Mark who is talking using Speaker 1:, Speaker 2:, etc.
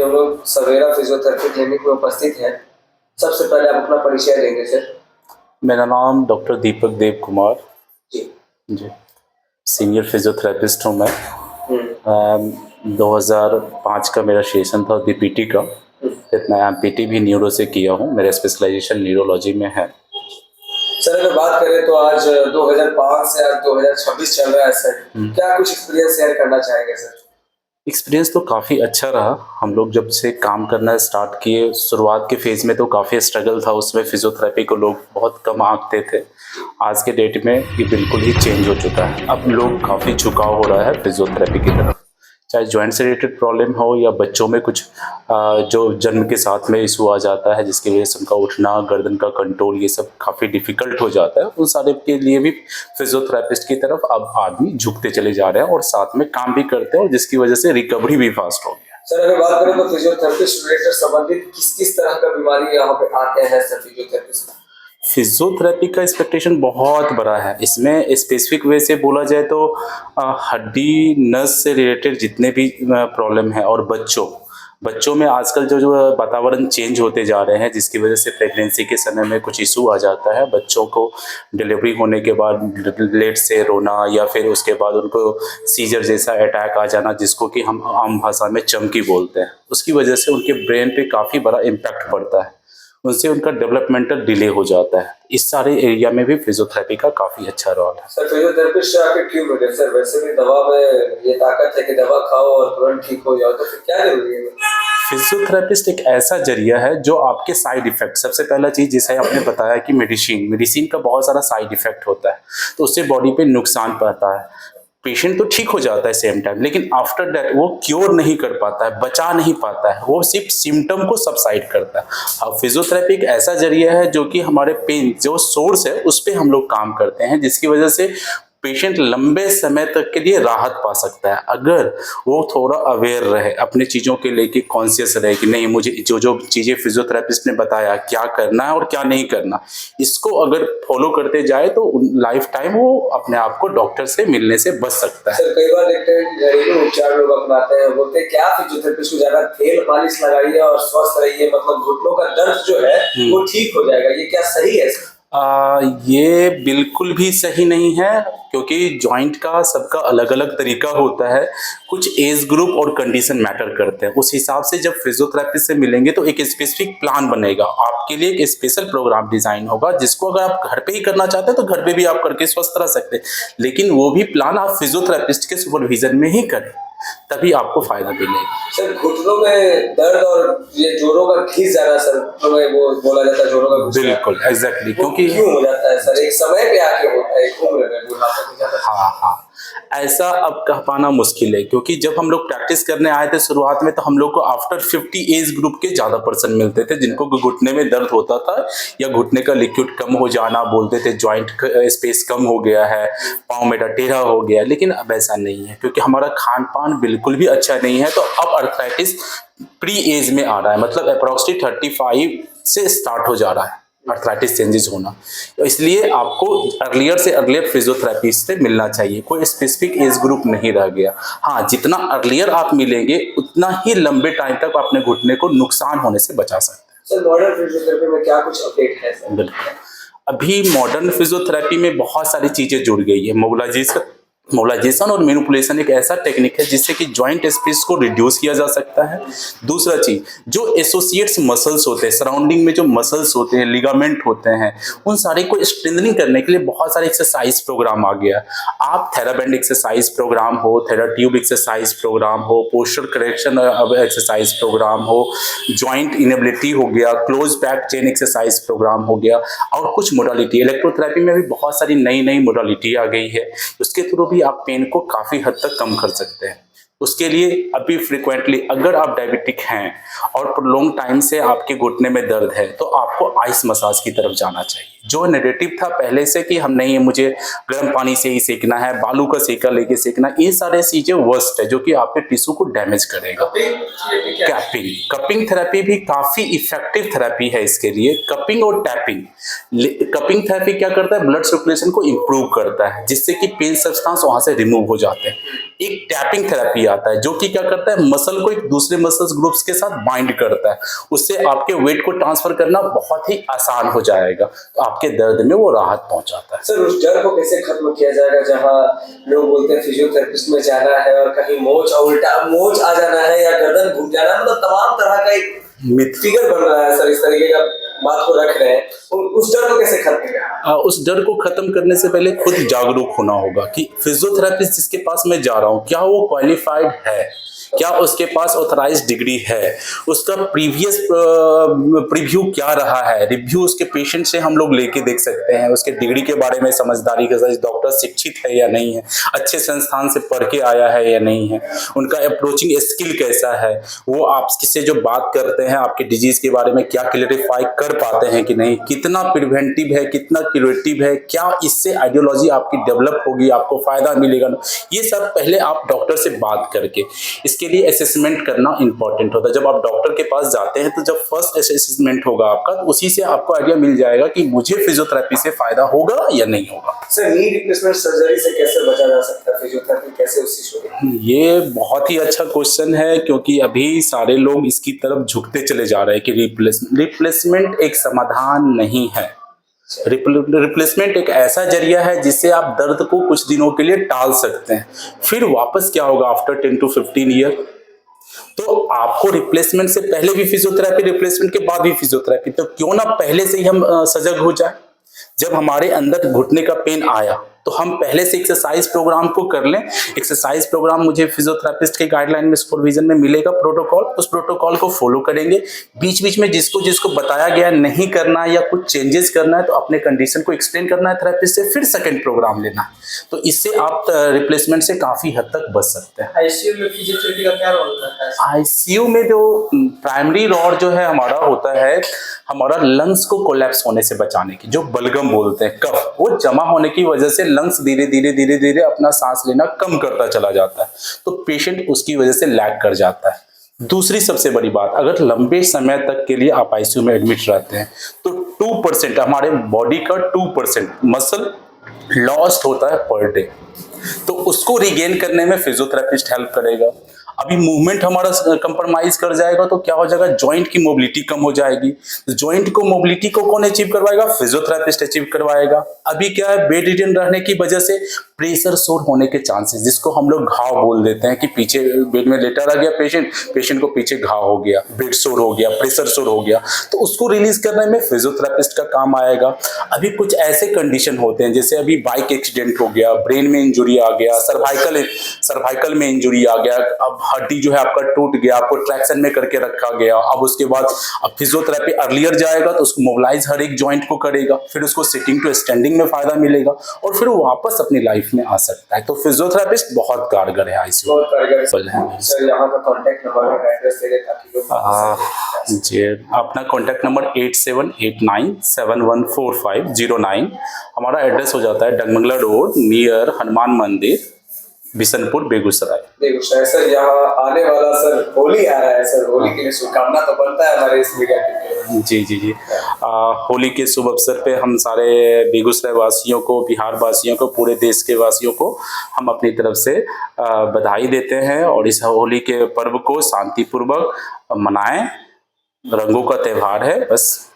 Speaker 1: अभी हम लोग सवेरा फिजियोथेरेपी क्लिनिक में उपस्थित हैं। सबसे पहले आप अपना परिचय देंगे सर।
Speaker 2: मेरा नाम डॉक्टर दीपक देव कुमार
Speaker 1: जी।
Speaker 2: जी, सीनियर फिजियोथेरेपिस्ट हूँ मैं। 2005 का मेरा सेशन था बीपीटी का। फिर मैं एमपीटी भी न्यूरो से किया हूँ। मेरा स्पेशलाइजेशन न्यूरोलॉजी में है।
Speaker 1: सर अगर बात करें तो आज 2005 से आज 2026 चल रहा है सर, क्या कुछ एक्सपीरियंस शेयर करना चाहेंगे सर?
Speaker 2: एक्सपीरियंस तो काफ़ी अच्छा रहा। हम लोग जब से काम करना स्टार्ट किए, शुरुआत के फेज़ में तो काफ़ी स्ट्रगल था, उसमें फिजियोथेरेपी को लोग बहुत कम आंकते थे। आज के डेट में ये बिल्कुल ही चेंज हो चुका है। अब लोग काफ़ी झुकाव हो रहा है फिजियोथेरेपी की तरफ, चाहे जॉइंट से रिलेटेड प्रॉब्लम हो या बच्चों में कुछ जो जन्म के साथ में इशू आ जाता है जिसकी वजह से उनका उठना, गर्दन का कंट्रोल, ये सब काफ़ी डिफ़िकल्ट हो जाता है। उन सारे के लिए भी फिजियोथेरेपिस्ट की तरफ अब आदमी झुकते चले जा रहे हैं और साथ में काम भी करते हैं, और जिसकी वजह से रिकवरी भी फास्ट हो गया।
Speaker 1: सर अगर बात करें तो फिजियोथेरेपिस्ट रिलेटेड संबंधित किस किस तरह का बीमारी यहाँ पे आते हैं सर फिजियोथेरेपिस्ट?
Speaker 2: फिजियोथेरेपी का एक्सपेक्टेशन बहुत बड़ा है। इसमें स्पेसिफिक वे से बोला जाए तो हड्डी नस से रिलेटेड जितने भी प्रॉब्लम है, और बच्चों में आजकल जो वातावरण चेंज होते जा रहे हैं जिसकी वजह से प्रेगनेंसी के समय में कुछ इशू आ जाता है। बच्चों को डिलीवरी होने के बाद लेट से रोना या फिर उसके बाद उनको सीजर जैसा अटैक आ जाना, जिसको कि हम आम भाषा में चमकी बोलते हैं, उसकी वजह से उनके ब्रेन पे काफ़ी बड़ा इम्पैक्ट पड़ता है। उनसे उनका डेवलपमेंटल डिले हो जाता है। इस सारे एरिया में भी फिजियोथेरेपी का काफ़ी अच्छा रोल है।
Speaker 1: सर फिजियोथेरेपिस्ट आके क्यों मिले सर? वैसे भी दवा में ये ताकत है कि दवा खाओ और तुरंत ठीक हो जाओ, तो फिर क्या जरूरी है?
Speaker 2: फिजियोथेरेपिस्ट एक ऐसा जरिया है जो आपके साइड इफेक्ट, सबसे पहला चीज़ जैसे आपने बताया कि मेडिसिन का बहुत सारा साइड इफेक्ट होता है, तो उससे बॉडी पे नुकसान पड़ता है। पेशेंट तो ठीक हो जाता है सेम टाइम, लेकिन आफ्टर दैट वो क्योर नहीं कर पाता है, बचा नहीं पाता है, वो सिर्फ सिम्टम को सबसाइड करता है। अब फिजियोथेरेपी एक ऐसा जरिया है जो कि हमारे पेन जो सोर्स है उस पर हम लोग काम करते हैं, जिसकी वजह से पेशेंट लंबे समय तक के लिए राहत पा सकता है अगर वो थोड़ा अवेयर रहे, अपने चीज़ों के लेके कॉन्शियस रहे कि नहीं, मुझे जो जो चीज़ें फिजियोथेरेपिस्ट ने बताया क्या करना है और क्या नहीं करना, इसको अगर फॉलो करते जाए तो लाइफ टाइम वो अपने आप को डॉक्टर से मिलने से बच सकता है।
Speaker 1: सर कई बार देखते हैं घरेलू उपचार लोग अपनाते हैं, बोलते हैं क्या फिजियोथेरेपिस्ट को ज्यादा तेल मालिश लगाइए और स्वस्थ रहिए, मतलब घुटनों का दर्द जो है वो ठीक हो जाएगा, ये क्या सही है सर?
Speaker 2: ये बिल्कुल भी सही नहीं है, क्योंकि जॉइंट का सबका अलग अलग तरीका होता है। कुछ एज ग्रुप और कंडीशन मैटर करते हैं। उस हिसाब से जब फिजियोथेरेपिस्ट से मिलेंगे तो एक स्पेसिफिक प्लान बनेगा, आपके लिए एक स्पेशल प्रोग्राम डिजाइन होगा, जिसको अगर आप घर पे ही करना चाहते हैं तो घर पे भी आप करके स्वस्थ रह सकते हैं, लेकिन वो भी प्लान आप फिजियोथेरेपिस्ट के सुपरविजन में ही करें, तभी आपको फायदा मिलेगा।
Speaker 1: सर घुटनों में दर्द और ये जोड़ों का घिस जाना सर, में वो बोला जाता है जोड़ों का घिसना।
Speaker 2: बिल्कुल एग्जैक्टली, क्योंकि
Speaker 1: क्यों हो जाता है सर? एक समय पे आके होता है, एक उम्र में बुढ़ापा के ज्यादा।
Speaker 2: हाँ, ऐसा अब कह पाना मुश्किल है, क्योंकि जब हम लोग प्रैक्टिस करने आए थे शुरुआत में तो हम लोग को आफ्टर 50 एज ग्रुप के ज़्यादा पर्सन मिलते थे जिनको घुटने में दर्द होता था या घुटने का लिक्विड कम हो जाना, बोलते थे जॉइंट स्पेस कम हो गया है, पाँव मेरा टेढ़ा हो गया। लेकिन अब ऐसा नहीं है, क्योंकि हमारा खान पान बिल्कुल भी अच्छा नहीं है। तो अब अर्थराइटिस प्री एज में आ रहा है, मतलब अप्रॉक्सिमेटली 35 से स्टार्ट हो जा रहा है अर्थराइटिस चेंजेस होना। तो इसलिए आपको अर्लियर से अर्लियर फिजियोथेरेपिस्ट से मिलना चाहिए, कोई स्पेसिफिक एज ग्रुप नहीं रह गया। हाँ, जितना अर्लियर आप मिलेंगे उतना ही लंबे टाइम तक अपने घुटने को नुकसान होने से बचा सकते हैं।
Speaker 1: सर मॉडर्न फिजियोथेरेपी में क्या कुछ अपडेट है सर?
Speaker 2: बिल्कुल, अभी मॉडर्न फिजियोथेरेपी में बहुत सारी चीज़ें जुड़ गई है। मोबिलाइजेशन और मैनिपुलेशन एक ऐसा टेक्निक है जिससे कि जॉइंट स्पेस को रिड्यूस किया जा सकता है। दूसरा चीज, जो एसोसिएट्स मसल्स होते हैं, सराउंडिंग में जो मसल्स होते हैं, लिगामेंट होते हैं, उन सारे को स्ट्रेंथनिंग करने के लिए बहुत सारे एक्सरसाइज प्रोग्राम आ गया। आप थेराबैंड एक्सरसाइज प्रोग्राम हो, थेराट्यूब एक्सरसाइज प्रोग्राम हो, पोस्चर करेक्शन एक्सरसाइज प्रोग्राम हो, जॉइंट इनेबिलिटी हो गया, close back chain exercise program हो गया, और कुछ मोडालिटी इलेक्ट्रोथेरेपी में भी बहुत सारी नई नई मोडालिटी आ गई है। उसके थ्रू भी आप पेन को काफ़ी हद तक कम कर सकते हैं। उसके लिए अभी फ्रिक्वेंटली अगर आप डायबिटिक हैं और लॉन्ग टाइम से आपके घुटने में दर्द है तो आपको आइस मसाज की तरफ जाना चाहिए। जो नेगेटिव था पहले से कि हम नहीं, मुझे गर्म पानी से ही सेकना है, बालू का सेका लेके सेकना, ये सारे चीजें वर्स्ट है जो कि आपके टिश्यू को डैमेज करेगा। कपिंग थेरेपी भी काफी इफेक्टिव थेरेपी है इसके लिए। कपिंग और टैपिंग, कपिंग थेरेपी क्या करता है, ब्लड सर्कुलेशन को इंप्रूव करता है जिससे कि पेन सब्सटेंस वहां से रिमूव हो जाते हैं। एक टैपिंग थेरेपी आता है जो कि क्या करता है, मसल को एक दूसरे मसल्स ग्रुप्स के साथ बाइंड करता है, उससे आपके वेट को ट्रांसफर करना बहुत ही आसान हो जाएगा, तो आपके दर्द में वो राहत पहुंचाता है।
Speaker 1: सर उस डर को कैसे खत्म किया जाएगा जहाँ लोग बोलते हैं फिजियोथेरेपिस्ट में जाना है और कहीं मोच आ जाना है या गर्दन घूम जाना है, मतलब तमाम तरह का एक फिगर बन रहा है सर, इस तरीके का बात को रख रहे हैं, उस डर को कैसे खत्म करें?
Speaker 2: उस डर को खत्म करने से पहले खुद जागरूक होना होगा कि फिजियोथेरेपिस्ट जिसके पास मैं जा रहा हूँ क्या वो क्वालिफाइड है, क्या उसके पास ऑथराइज्ड डिग्री है, उसका प्रीवियस प्रीव्यू क्या रहा है, रिव्यू उसके पेशेंट से हम लोग लेके देख सकते हैं, उसके डिग्री के बारे में समझदारी के साथ डॉक्टर शिक्षित है या नहीं है, अच्छे संस्थान से पढ़ के आया है या नहीं है, उनका अप्रोचिंग स्किल कैसा है, वो आपसे जो बात करते हैं आपके डिजीज के बारे में क्या क्लियरिफाई कर पाते हैं कि नहीं, कितना प्रिवेंटिव है, कितना क्यूरेटिव है, क्या इससे आइडियोलॉजी आपकी डेवलप होगी, आपको फायदा मिलेगा, ये सब पहले आप डॉक्टर से बात करके इसके लिए असेसमेंट करना इंपॉर्टेंट होता है। जब आप डॉक्टर के पास जाते हैं तो जब फर्स्ट असेसमेंट होगा आपका, तो उसी से आपको आइडिया मिल जाएगा कि मुझे फिजियोथेरेपी से फायदा होगा या नहीं होगा।
Speaker 1: सर नी रिप्लेसमेंट सर्जरी से कैसे बचा जा सकता है, फिजियोथेरेपी कैसे उससे शुरू?
Speaker 2: ये बहुत ही अच्छा क्वेश्चन है, क्योंकि अभी सारे लोग इसकी तरफ झुकते चले जा रहे हैं कि रिप्लेसमेंट एक समाधान नहीं है। रिप्लेसमेंट एक ऐसा जरिया है जिससे आप दर्द को कुछ दिनों के लिए टाल सकते हैं, फिर वापस क्या होगा आफ्टर 10 to 15 ईयर, तो आपको रिप्लेसमेंट से पहले भी फिजियोथेरेपी, रिप्लेसमेंट के बाद भी फिजियोथेरेपी, तो क्यों ना पहले से ही हम सजग हो जाए। जब हमारे अंदर घुटने का पेन आया तो हम पहले से एक्सरसाइज प्रोग्राम को कर लें। एक्सरसाइज प्रोग्राम मुझे फिजियोथेरेपिस्ट के गाइडलाइन में सुपरविजन में मिलेगा प्रोटोकॉल, उस प्रोटोकॉल को फॉलो करेंगे। बीच बीच में जिसको जिसको बताया गया नहीं करना है या कुछ चेंजेस करना है तो अपने कंडीशन को एक्सप्लेन करना है थेरेपिस्ट से, फिर सेकंड प्रोग्राम लेना है, तो इससे आप रिप्लेसमेंट से काफी हद तक बच सकते हैं।
Speaker 1: आईसीयू में फिजियोथेरेपी का क्या रोल रहता है?
Speaker 2: आईसीयू में जो प्राइमरी रोल जो है हमारा होता है, हमारा लंग्स को कोलैप्स होने से बचाने की, जो बलगम बोलते हैं, कफ, वो जमा होने की वजह से लंग्स धीरे धीरे अपना सांस लेना कम करता चला जाता है, तो पेशेंट उसकी वजह से लैग कर जाता है। दूसरी सबसे बड़ी बात, अगर लंबे समय तक के लिए आप आईसीयू में एडमिट रहते हैं तो 2% हमारे बॉडी का 2% मसल लॉस्ट होता है पर डे, तो उसको रिगेन करने में फिजियोथेरेपिस्ट हेल्प करेगा। अभी मूवमेंट हमारा कंप्रोमाइज कर जाएगा तो क्या हो जाएगा, जॉइंट की मोबिलिटी कम हो जाएगी। जॉइंट को मोबिलिटी को कौन अचीव करवाएगा, फिजियोथेरेपिस्ट अचीव करवाएगा। अभी क्या है, बेड रिडन रहने की वजह से प्रेशर सोर होने के चांसेस, जिसको हम लोग घाव बोल देते हैं कि पीछे बेड में लेटा रह गया पेशेंट को पीछे घाव हो गया, बेड सोर हो गया, प्रेशर सोर हो गया, तो उसको रिलीज करने में फिजियोथेरेपिस्ट का काम आएगा। अभी कुछ ऐसे कंडीशन होते हैं जैसे अभी बाइक एक्सीडेंट हो गया, ब्रेन में इंजुरी आ गया, सर्वाइकल में इंजुरी आ गया, अब हड्डी जो है आपका टूट गया, आपको ट्रैक्शन में करके रखा गया, अब उसके बाद अब फिजियोथेरेपी अर्लियर जाएगा तो उसको मोबिलाइज हर एक जॉइंट को करेगा, फिर उसको सिटिंग टू स्टैंडिंग में फायदा मिलेगा और फिर वो वापस अपनी लाइफ में आ सकता है। तो फिजियोथेरेपिस्ट बहुत कारगर है आईसीयू।
Speaker 1: बहुत कारगर है। सर यहाँ का कांटेक्ट नंबर और एड्रेस दे दें ताकि लोग
Speaker 2: जी, अपना कांटेक्ट नंबर 8789714509, हमारा एड्रेस हो जाता है डगमंगला रोड नियर हनुमान मंदिर, बिशनपुर, बेगूसराय।
Speaker 1: सर यहाँ आने वाला सर होली आ रहा है सर, होली के लिए शुभकामना तो बनता है हमारे इस मीडिया के लिए।
Speaker 2: जी होली के शुभ अवसर पे हम सारे बेगूसराय वासियों को, बिहार वासियों को, पूरे देश के वासियों को हम अपनी तरफ से बधाई देते हैं और इस होली के पर्व को शांतिपूर्वक मनाएं। रंगों का त्यौहार है, बस